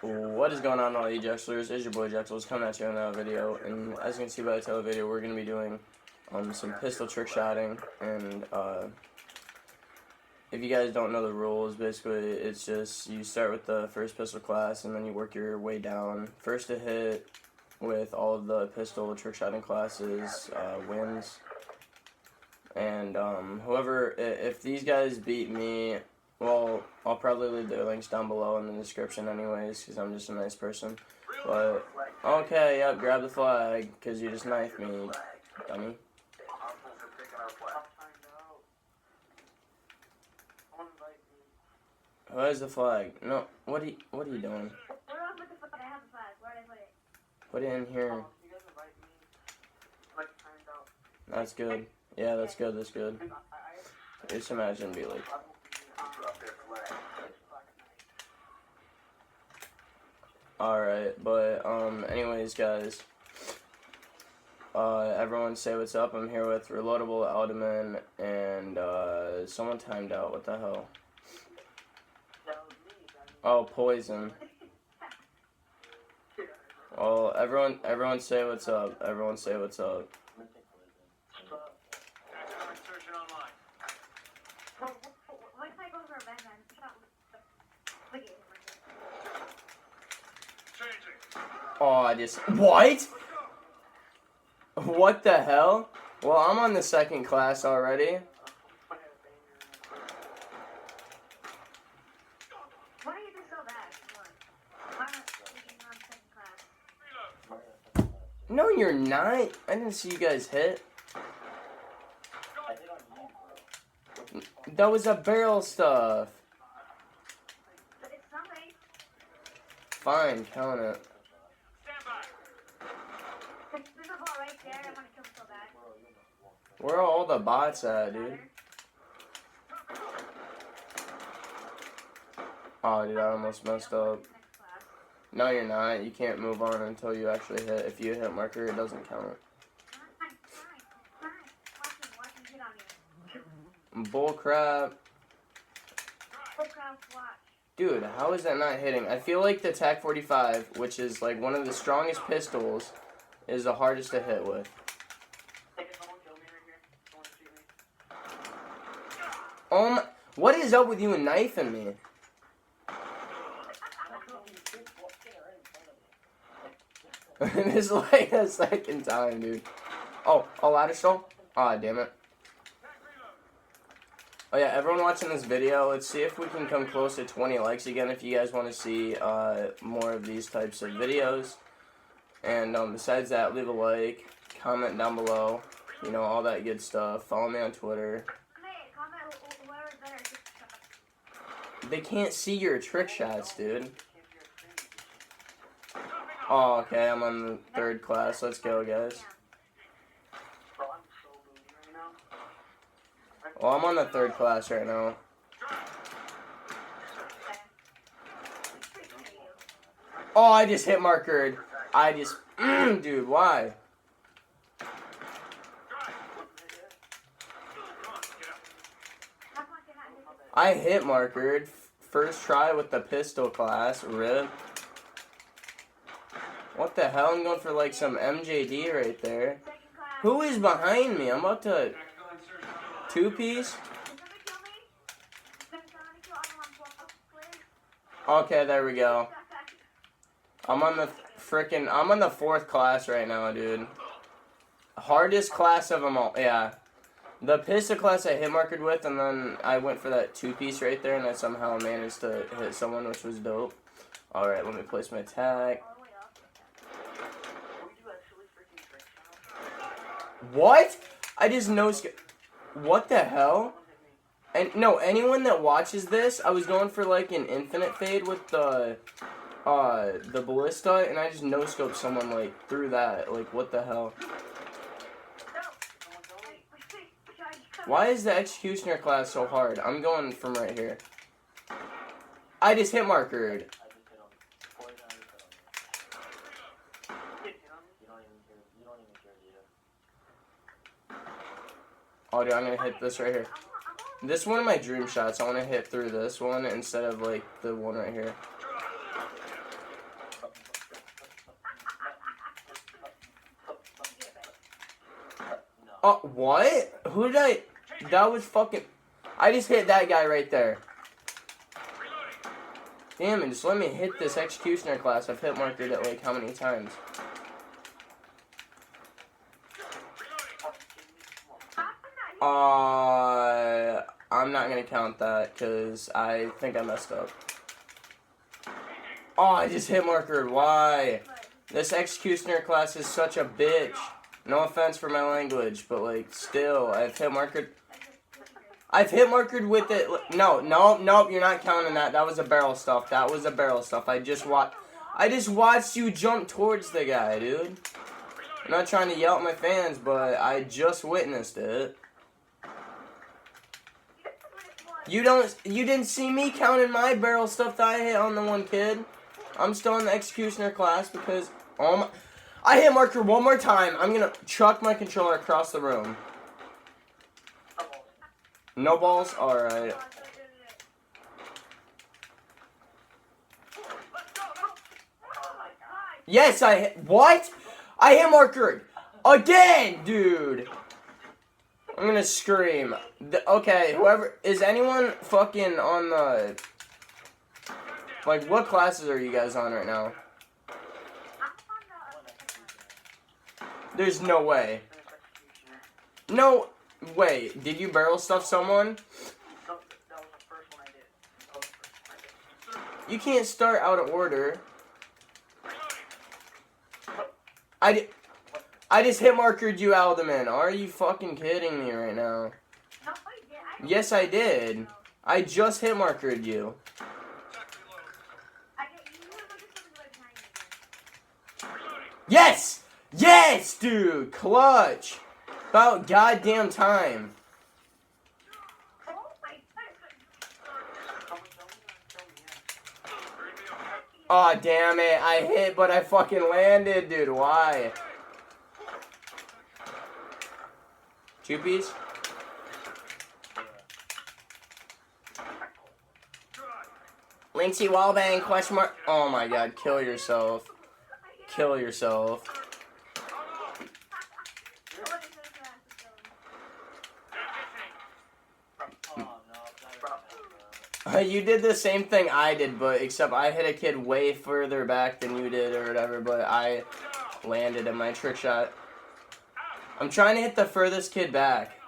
What is going on, all you Jexlers? It's your boy Jexels coming at you in another video, and as you can see by the title of the video, we're going to be doing some pistol trick shotting, and if you guys don't know the rules, basically it's just you start with the first pistol class and then you work your way down. First to hit with all of the pistol trick shotting classes wins, and whoever, if these guys beat me, well, I'll probably leave their links down below in the description anyways, because I'm just a nice person. But, okay, yep, grab the flag, because you just knifed me, dummy. Where's the flag? No, what are you doing? Put it in here. That's good. Yeah, that's good, that's good. Just imagine be like... Alright, but, anyways, guys, everyone say what's up. I'm here with Reloadable, Alderman, and, someone timed out. What the hell? Oh, Poison. Well, everyone say what's up. Everyone say what's up. Oh, I just... What? What the hell? Well, I'm on the second class already. Why are you so bad? Why not second class? No, you're not. I didn't see you guys hit. That was a barrel stuff. Fine, count it. Where are all the bots at, dude? Oh, dude, I almost messed up. No, you're not. You can't move on until you actually hit. If you hit marker, it doesn't count. Bull crap. Dude, how is that not hitting? I feel like the TAC 45, which is like one of the strongest pistols, is the hardest to hit with. Oh my, what is up with you and knifing me? This is like the second time, dude. Oh, a ladder stall? Aw, damn it. Oh yeah, everyone watching this video, let's see if we can come close to 20 likes again if you guys want to see more of these types of videos. And besides that, leave a like, comment down below, you know, all that good stuff. Follow me on Twitter. They can't see your trick shots, dude. Oh, okay, I'm on the third class. Let's go, guys. Well, I'm on the third class right now. Oh, I just hit markered. I just... dude, why? I hit markered. First try with the pistol class. Rip. What the hell? I'm going for like some MJD right there. Who is behind me? I'm about to... Two-piece? Okay, there we go. I'm on the fourth class right now, dude. Hardest class of them all. Yeah. The pistol class I hit markered with, and then I went for that two-piece right there, and I somehow managed to hit someone, which was dope. Alright, let me place my attack. What? I just no-scope. What the hell? And no, anyone that watches this, I was going for like an infinite fade with the ballista, and I just no-scoped someone like through that. Like, what the hell? Why is the executioner class so hard? I'm going from right here. I just hit markered. Oh, dude, I'm gonna hit this right here. This is one of my dream shots. I want to hit through this one instead of like the one right here. What? Who did I? That was fucking. I just hit that guy right there. Damn it, just let me hit this executioner class. I've hit markered it like how many times? I'm not gonna count that because I think I messed up. Oh, I just hit markered. Why? This executioner class is such a bitch. No offense for my language, but like still, I've hit markered. I've hit markered with it. No, you're not counting that. That was a barrel stuff. That was a barrel stuff. I just watched you jump towards the guy, dude. I'm not trying to yell at my fans, but I just witnessed it. You didn't see me counting my barrel stuff that I hit on the one kid. I'm still in the executioner class because I hit marker one more time. I'm gonna chuck my controller across the room. No balls? Alright. Yes, I hit. What? I hit marker again, dude. I'm gonna scream. Okay, whoever. Is anyone fucking on the. Like, what classes are you guys on right now? There's no way. No. Wait, did you barrel stuff someone? You can't start out of order. I just hit markered you, Alderman. Are you fucking kidding me right now? Yes, I did. I just hit markered you. Yes! Yes, dude! Clutch! About goddamn time. Aw, damn it. I hit, but I fucking landed, dude. Why? Two-piece? Linksy wallbang, question mark. Oh my god, kill yourself. Kill yourself. You did the same thing I did, but except I hit a kid way further back than you did or whatever, but I landed in my trick shot. I'm trying to hit the furthest kid back.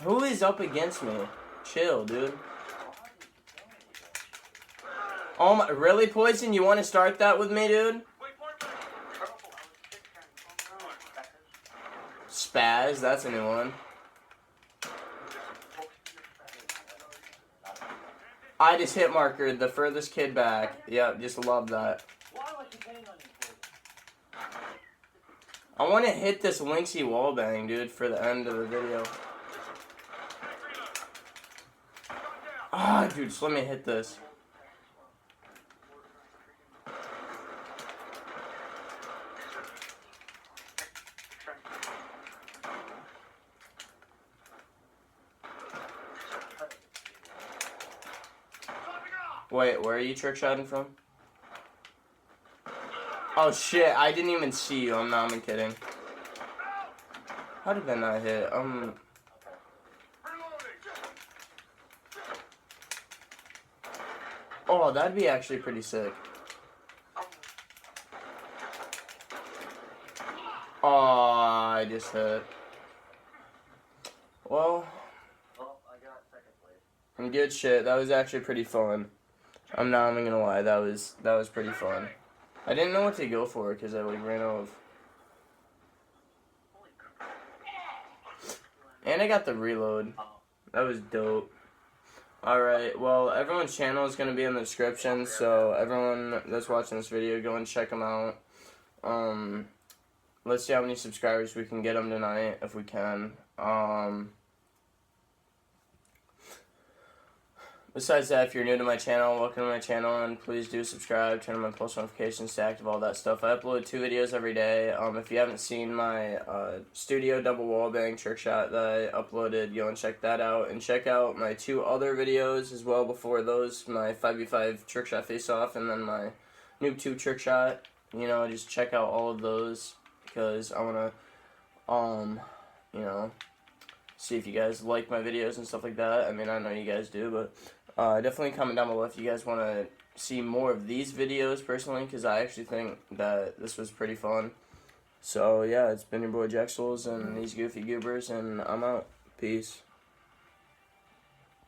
Who is up against me? Chill, dude. Oh my, really, Poison? You want to start that with me, dude? Spaz, that's a new one. I just hit marker the furthest kid back. Yep, just love that. I want to hit this Linksy wallbang, dude, for the end of the video. Ah, dude, just let me hit this. Wait, where are you trick-shotting from? Oh shit, I didn't even see you. I'm not even kidding. How did that not hit? Oh, that'd be actually pretty sick. Oh, I just hit. Well, I got second place. good shit. That was actually pretty fun. I'm not even gonna lie. That was pretty fun. I didn't know what to go for because I like ran out of. And I got the reload. That was dope. Alright, well, everyone's channel is going to be in the description, so everyone that's watching this video, go and check them out. Let's see how many subscribers we can get them tonight, if we can. Besides that, if you're new to my channel, welcome to my channel, and please do subscribe, turn on my post notifications to active all that stuff. I upload 2 videos every day. If you haven't seen my studio double wallbang trick shot that I uploaded, go and check that out. And check out my 2 other videos as well before those, my 5v5 trick shot face off, and then my noob 2 trick shot. You know, just check out all of those, because I want to You know, see if you guys like my videos and stuff like that. I mean, I know you guys do, but definitely comment down below if you guys want to see more of these videos personally, because I actually think that this was pretty fun. So yeah, it's been your boy Jaxels and these goofy goobers, and I'm out. Peace.